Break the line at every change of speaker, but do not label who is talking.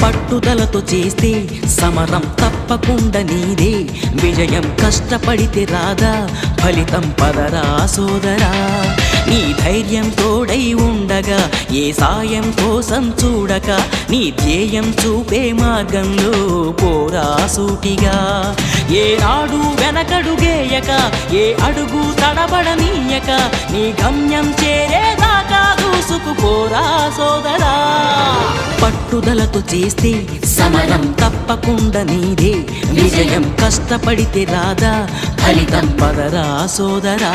పట్టుదలతో చేస్తే సమరం తప్పకుండా నీదే, విజయం కష్టపడితే రాదా ఫలితం పదరా సోదరా. నీ ధైర్యం తోడై ఉండగా ఏ సాయం కోసం చూడక, నీ ధ్యేయం చూపే మార్గంలో పోరా సూటిగా. ఏ నాడు వెనకడుగేయక, ఏ అడుగు తడబడనీయక, నీ గమ్యం చేరేదాకా దూసుకుపోరా సోదరా. పట్టుదలతో చేస్తే సమరం తప్పకుండా నీదే, విజయం కష్టపడితే రాదా ఫలితం పదరా సోదరా.